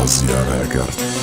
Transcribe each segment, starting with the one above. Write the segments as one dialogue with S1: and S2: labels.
S1: Azja Record.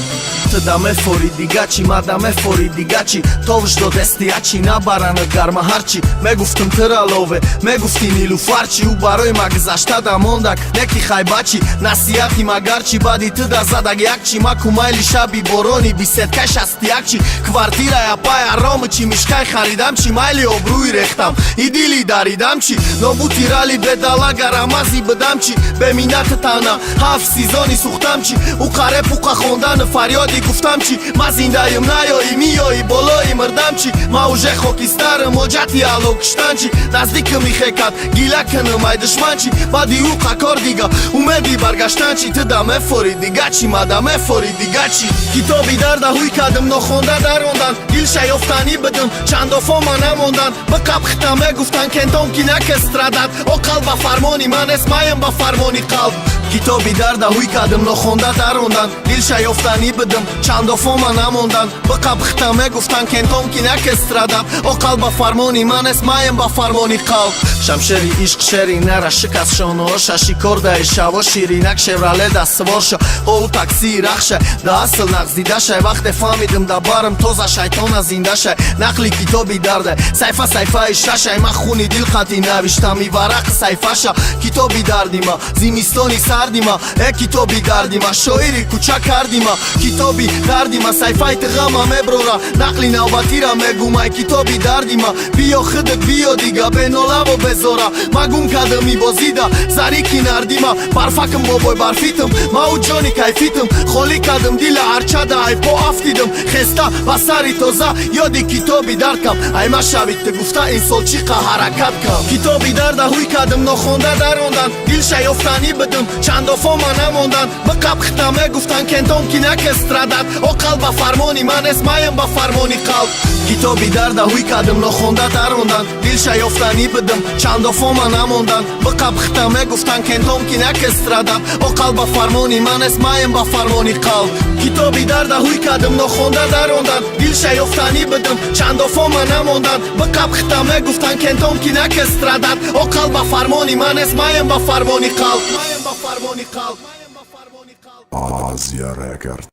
S2: Të da me fori digaci, ma da me fori digaci Tovë shdo destiaci, na bara në garma harqi Me guftëm të ralove, me guftin ilu farqi U baroj ma gëzashta da mondak, neki hajbaci Nasiati ma garqi, badi të da zadag jakqi Ma kumajli shabi boroni, biset kaj shastiakqi Kvartira ja paja romë qi mishkaj haridamqi Majli obru i rehtam, i dili daridamqi No buti rali bedala garamazi bëdamqi Be minatë tana, haf sizoni suhtamqi U karep u ka honda në farjodi guftamqi Ma zindajëm najo i mijo i bolo i mërdamqi Ma u zhe hokistarëm o gjati alo kështanqi Nazdikëm i hekat, gilakën në maj dëshmanqi Badi u ka kordiga, u medi bargashtanqi Të da me fori digaci, ma da me fori digaci Kito bidarda hujkadëm no honda da rondan Dilsha joftani bëdëm, qando foma na mondan Bë kap khta me guftan kenton kina këstradat O kalba farmoni, manes majem ba farmoni kalb Kito bidarda hujkadëm no honda da rondan Dilsha joftani bëdëm, qando foma na mondan Bë kap khta me guftan kenton kina këstradat O kalba farmoni, manes majem ba farmoni kalb Shamsheri ishq sheri nera shikas shono Osha shikorda i shavo shirinak Chevrolet da svorshë O u taksi i rakhshë Da asël nak zdidashe Vakte famidëm da barëm toza shajtona zindashe Nakli kito bidarde Sayfa i shashe Ma khuni dil kati navishtam i varak sayfasha Kito bidardima Zimistoni sardima E kito bidardima Shoiri kuqa kardima Kito bidardima Sayfa i të gama me brora Nakli na batira me gumaj Kito bidardima Bio khëdët bio diga Beno lavo bezora Ma gum kadëm i bozida Zarikin ardima Parfakëm boboj barfitëm Ma u gjoni kajfitëm Kholi kadëm dila arqada Aj po aftidëm Khesta basari toza Jodi kito bidard kam Aj ma shavit të gufta insol qika harakat kam Kito bidarda huj kadëm no honda da rondan Dilsha joftani bëdëm Qando foma na mondan Më kap khta me guftan kenton kina këstradat O kalba farmoni manes majem ba farmoni kalb Kito bidarda huj kadëm no honda da rondan Dilsha joftani bëdëm Qando foma na mondan Më kap khta me guftan kenton kina këstradat O kalba farmoni manes majem ba farmoni kalb Kito bidarda huj kadëm no honda da rondan Dilsha joftani bëdëm Qando foma na mondan Bë kap khta me guftan kenton kina këstradat O kalba farmoni manes majem ba farmoni kalb
S1: Azja Record.